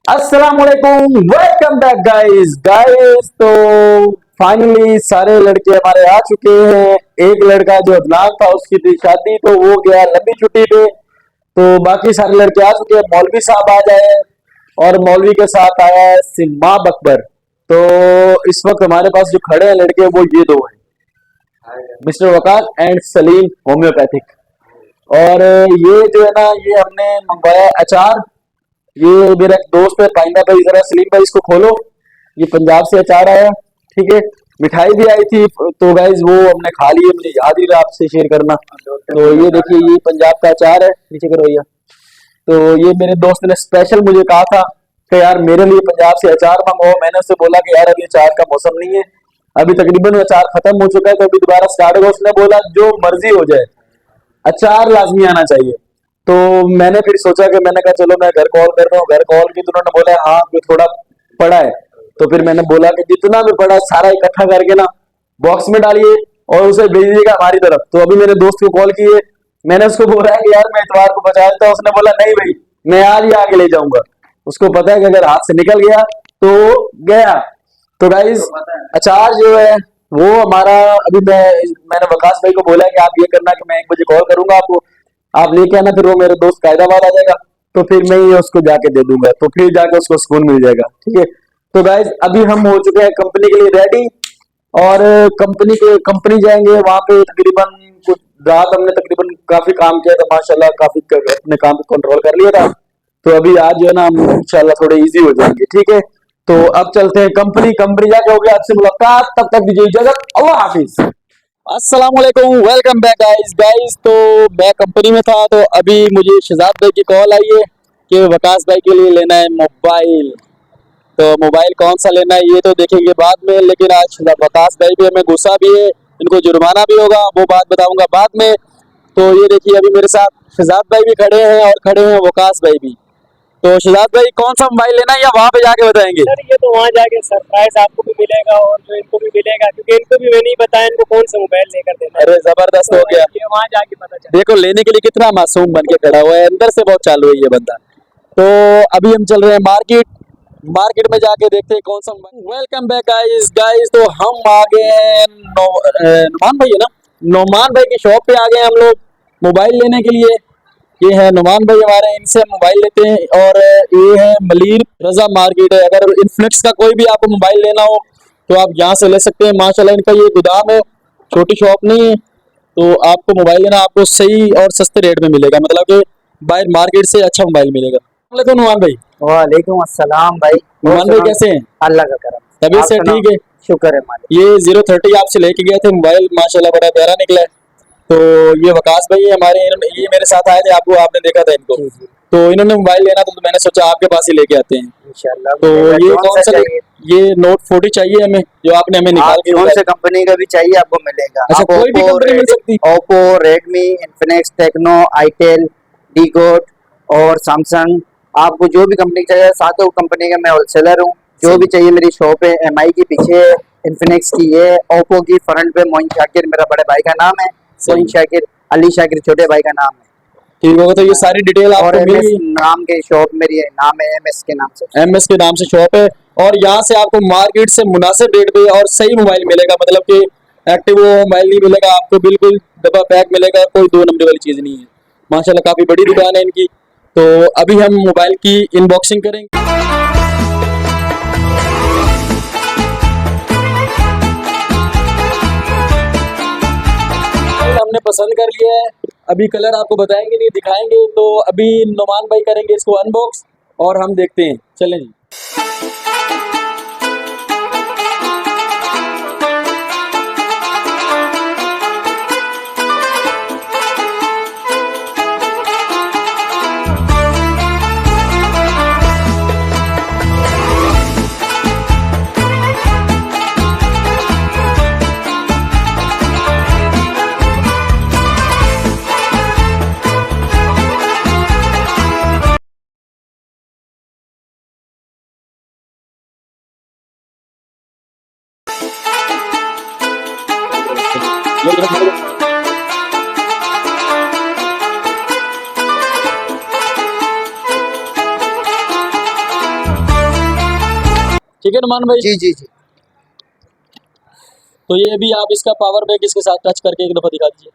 अस्सलाम वालेकुम, welcome back guys. तो फाइनली सारे लड़के हमारे आ चुके हैं। एक लड़का जो अदनान था उसकी थी शादी, तो वो गया लंबी छुट्टी पे। तो बाकी सारे लड़के आ चुके हैं। मौलवी साहब आ जाए और मौलवी के साथ आया है सिमाब अकबर। तो इस वक्त हमारे पास जो खड़े हैं लड़के वो ये दो हैं, mister Waqas and Salim homeopathic. और ये जो है ना, ये हमने मंगवाया अचार। ये मेरा एक दोस्त है पाइंदा भाई, जरा सलीम भाई इसको खोलो। ये पंजाब से अचार आया, ठीक है। मिठाई भी आई थी, तो गाइज वो हमने खा ली है, मुझे याद ही रहा आपसे शेयर करना। तो ये देखिए, ये पंजाब का अचार है, नीचे करो भैया। तो ये मेरे दोस्त ने स्पेशल मुझे कहा था कि यार मेरे लिए पंजाब से अचार मंगवाओ। मैंने उससे बोला कि यार अभी अचार का मौसम नहीं है, अभी तकरीबन अचार खत्म हो चुका है, तो अभी दोबारा स्टार्ट होगा। उसने बोला जो मर्जी हो जाए, अचार लाजमी आना चाहिए। तो मैंने फिर सोचा कि मैंने कहा चलो मैं घर कॉल करता हूँ। घर कॉल की तो उन्होंने बोला हाँ जो थोड़ा पड़ा है। तो फिर मैंने बोला कि जितना भी पड़ा है सारा इकट्ठा करके ना बॉक्स में डालिए और उसे भेजिएगा हमारी तरफ। तो अभी मेरे दोस्त को कॉल किए, मैंने उसको बोला है कि यार मैं इतवार को बचा देता हूँ। उसने बोला नहीं भाई, मैं आज ही आके ले जाऊंगा। उसको पता है कि अगर हाथ से निकल गया तो गया। तो गाइज अचार जो है वो हमारा, अभी मैंने वकास भाई को बोला कि आप ये करना कि मैं 1 बजे कॉल करूंगा आपको, आप लेके आना। फिर वो मेरे दोस्त कायदाबाद आ जाएगा, तो फिर मैं ये उसको जाके दे दूंगा, तो फिर जाके उसको सुकून मिल जाएगा, ठीक है। तो गाइज अभी हम हो चुके हैं कंपनी के लिए रेडी। और कंपनी जाएंगे वहां पे तकरीबन कुछ रात हमने तकरीबन काफी काम किया था माशाल्लाह, अपने काम को कंट्रोल कर लिया था। तो अभी आज जो है ना हम इंशाल्लाह थोड़े इजी हो जाएंगे, ठीक है। तो अब चलते हैं कंपनी। कंपनी जाके हो गया आपसे मुलाकात, तब तक दीजिए इजाजत, अल्लाह हाफिज। अस्सलाम वालेकुम, वेलकम बैक गाइस। तो मैं कंपनी में था, तो अभी मुझे शहजाद भाई की कॉल आई है कि वकास भाई के लिए लेना है मोबाइल। तो मोबाइल कौन सा लेना है ये तो देखेंगे बाद में, लेकिन आज वकास भाई भी हमें गुस्सा भी है, इनको जुर्माना भी होगा, वो बात बताऊंगा बाद में। तो ये देखिए अभी मेरे साथ शहजाद भाई भी खड़े हैं और खड़े हैं वकास भाई भी। तो शहजाद भाई कौन सा मोबाइल लेना है या वहां पे जाके बताएंगे? सर ये तो वहाँ जाके सरप्राइज आपको भी मिलेगा और जो इनको भी मिलेगा, क्योंकि इनको भी मैं नहीं बताया इनको कौन सा मोबाइल लेकर देना है। अरे जबरदस्त हो गया। ये वहाँ जाके पता चलेगा। देखो लेने के लिए कितना मासूम बन के खड़ा हुआ है, अंदर से बहुत चालू है ये बंदा। तो अभी हम चल रहे हैं मार्केट। मार्केट में जाके देखते हैं कौन सा मोबाइल। Welcome back guys. तो हम आ गए हैं नुमान भाई है ना, नुमान भाई की शॉप पे आ गए हैं हम लोग मोबाइल लेने के लिए। ये है नुमान भाई हमारे, इनसे हम मोबाइल लेते हैं। और ये है मलिर रजा मार्केट है। अगर इन्फिनिक्स का कोई भी आपको मोबाइल लेना हो तो आप यहाँ से ले सकते हैं। माशाल्लाह इनका ये गोदाम है, छोटी शॉप नहीं है। तो आपको मोबाइल लेना आपको सही और सस्ते रेट में मिलेगा, मतलब कि बाहर मार्केट से अच्छा मोबाइल मिलेगा। वालेकुम नुमान भाई। वालेकुम अस्सलाम भाई। नुमान भाई कैसे हैं? अल्लाह का करम। तबीयत आप से सुनाओ। ठीक है? शुक्र है मालिक। ये 030 आपसे लेके गए थे मोबाइल, माशाल्लाह बड़ा प्यारा निकला है। तो ये वकास भाई हमारे, ये मेरे साथ आए थे, आपको आपने देखा था इनको। जी जी तो इन्होंने मोबाइल लेना था, तो मैंने सोचा आपके पास ही लेके आते हैं। इंशाल्लाह तो मिलेगा। ये कौन कौन सा सा चाहिए? ये नोट 40 चाहिए हमें, जो आपने हमें निकाल आप के कौन दिया। से कंपनी का भी चाहिए आपको मिलेगा। अच्छा आप कोई भी कंपनी मिल सकती? Oppo, Redmi, Infinix, Tecno, itel, डीकोड और सैमसंग, आपको जो भी कंपनी चाहिए, सातों कंपनी का मैं होलसेलर हूँ। जो भी चाहिए मेरी शॉप है, एमआई की पीछे है, इन्फिनिक्स की है, ओप्पो की फ्रंट पे मोइन शाकिर मेरा बड़े भाई का नाम है, मोइन शाकिर, अली शाकिर छोटे भाई का नाम है। ठीक होगा। तो ये सारी डिटेल और आपको मिल एमएस गई। नाम के शॉप मेरी नाम है, एमएस के नाम से। एमएस के नाम से शॉप है, और यहाँ से आपको मार्केट से मुनासिब रेट पे और सही मोबाइल मिलेगा, मतलब कि एक्टिव मोबाइल नहीं मिलेगा आपको, बिल्कुल डब्बा पैक मिलेगा, कोई 2 नंबर वाली चीज नहीं है। माशाल्लाह काफी बड़ी दुकान है इनकी। तो अभी हम मोबाइल की इनबॉक्सिंग करेंगे। हमने पसंद कर लिया है, अभी कलर आपको बताएंगे नहीं दिखाएंगे। तो अभी नुमान भाई करेंगे इसको अनबॉक्स और हम देखते हैं, चलें जी। ठीक है नुमान भाई। जी जी जी। तो ये भी आप इसका पावर बैंक इसके साथ टच करके एक दफा दिखा दीजिए।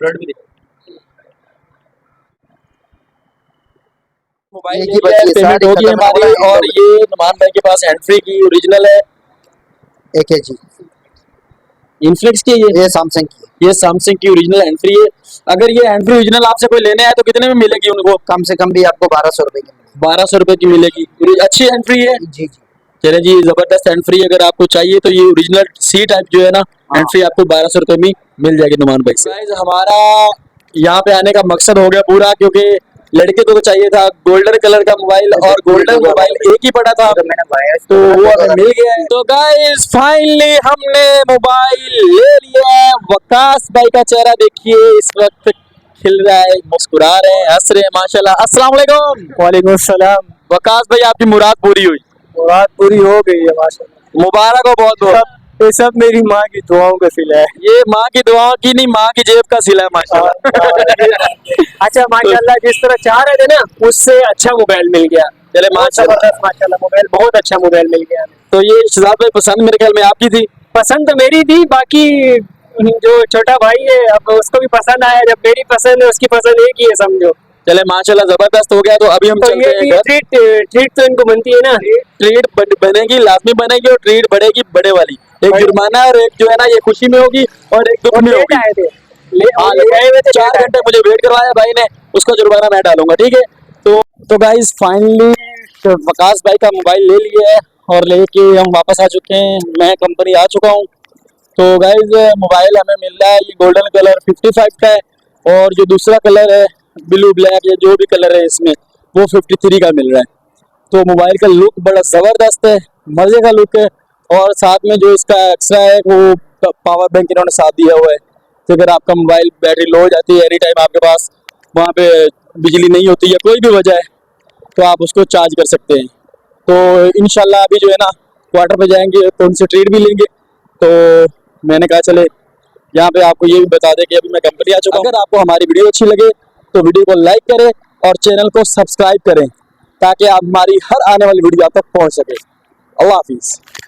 फ्रंट भी दिखा। मोबाइल ये ले की लिया है, बची है, पेमेंट सारी होगी खत्म हमारी। होना है, और ये नुमान भाई के पास हैंड फ्री की ओरिजिनल है। एक है जी। इन्फिनिक्स की है ये सैमसंग की ये सैमसंग की ओरिजिनल हैंड फ्री है। अगर ये हैंड फ्री ओरिजिनल आपसे कोई लेने आए तो कितने में मिलेगी उनको? कम से कम भी आपको 1200 रुपए की मिलेगी। 1200 रुपए की मिलेगी। अच्छी हैंड फ्री है। जी जी। चले जी, जबरदस्त हैंड फ्री अगर आपको चाहिए तो ये ओरिजिनल सी टाइप जो है ना हैंड फ्री आपको 1200 रुपए में मिल जाएगी नुमान भाई से। Guys, हमारा यहाँ पे आने का मकसद हो गया पूरा, क्योंकि लड़के को तो चाहिए था गोल्डन कलर का मोबाइल और गोल्डन मोबाइल एक ही पड़ा था, तो मैंने वायर्स तो वो हमें मिल गया है। तो गाइस फाइनली हमने मोबाइल ले लिया है। वकास भाई का चेहरा देखिए इस वक्त खिल रहा है, मुस्कुरा रहे हैं, हंस रहे हैं माशाल्लाह। अस्सलाम वालेकुम। वालेकुम सलाम। वकास भाई आपकी मुराद पूरी हुई, मुराद पूरी हो गई है माशाल्लाह। मुबारक हो बहुत बहुत। ये सब मेरी माँ की दुआओं का सिला है। ये माँ की दुआओं की नहीं, माँ की जेब का सिला है माशाल्लाह। अच्छा माशाल्लाह, जिस तरह चाह रहे थे ना उससे अच्छा मोबाइल मिल गया। चले बहुत माशाल्लाह। जबरदस्त माशाल्लाह, मोबाइल बहुत अच्छा मोबाइल मिल गया। तो ये शहजाद भाई पसंद मेरे ख्याल में आपकी थी। पसंद तो मेरी थी, बाकी जो छोटा भाई है अब उसको भी पसंद आया। जब मेरी पसंद है उसकी पसंद एक ही है समझो। चले माशाल्लाह जबरदस्त हो गया। तो अभी हम तो चलते ये हैं भी घर। ट्रीट तो इनको बनती है ना। ट्रीट बनेगी, लाजमी बनेगी, और ट्रीट बढ़ेगी बड़े वाली। एक बड़े- जुर्माना और एक जो है ना ये खुशी में होगी और एक दुख और में लेट होगी। आए थे हाँ, गए हुए थे, 4 घंटे मुझे वेट करवाया भाई ने, उसका जुर्माना मैं डालूंगा, ठीक है। तो गाइस फाइनली वकास भाई का मोबाइल ले लिया है और लेके हम वापस आ चुके हैं। मैं कंपनी आ चुका हूँ। तो गाइज मोबाइल हमें मिल रहा है, ये गोल्डन कलर 55 का है, और जो दूसरा कलर है ब्लू ब्लैक या जो भी कलर है इसमें वो 53 का मिल रहा है। तो मोबाइल का लुक बड़ा ज़बरदस्त है, मज़े का लुक है। और साथ में जो इसका एक्स्ट्रा है वो पावर बैंक इन्होंने साथ दिया हुआ है कि अगर आपका मोबाइल बैटरी लो हो जाती है, एनी टाइम आपके पास वहाँ पे बिजली नहीं होती या कोई भी वजह है, तो आप उसको चार्ज कर सकते हैं। तो इंशाल्लाह अभी जो है ना क्वार्टर पे जाएंगे तो उनसे ट्रीट भी लेंगे। तो मैंने कहा चले यहाँ पे आपको ये भी बता दें कि अभी मैं कंपनी आ चुका हूँ। अगर आपको हमारी वीडियो अच्छी लगे तो वीडियो को लाइक करें और चैनल को सब्सक्राइब करें ताकि आप हमारी हर आने वाली वीडियो आप तक पहुँच सके। अल्लाह हाफिज़।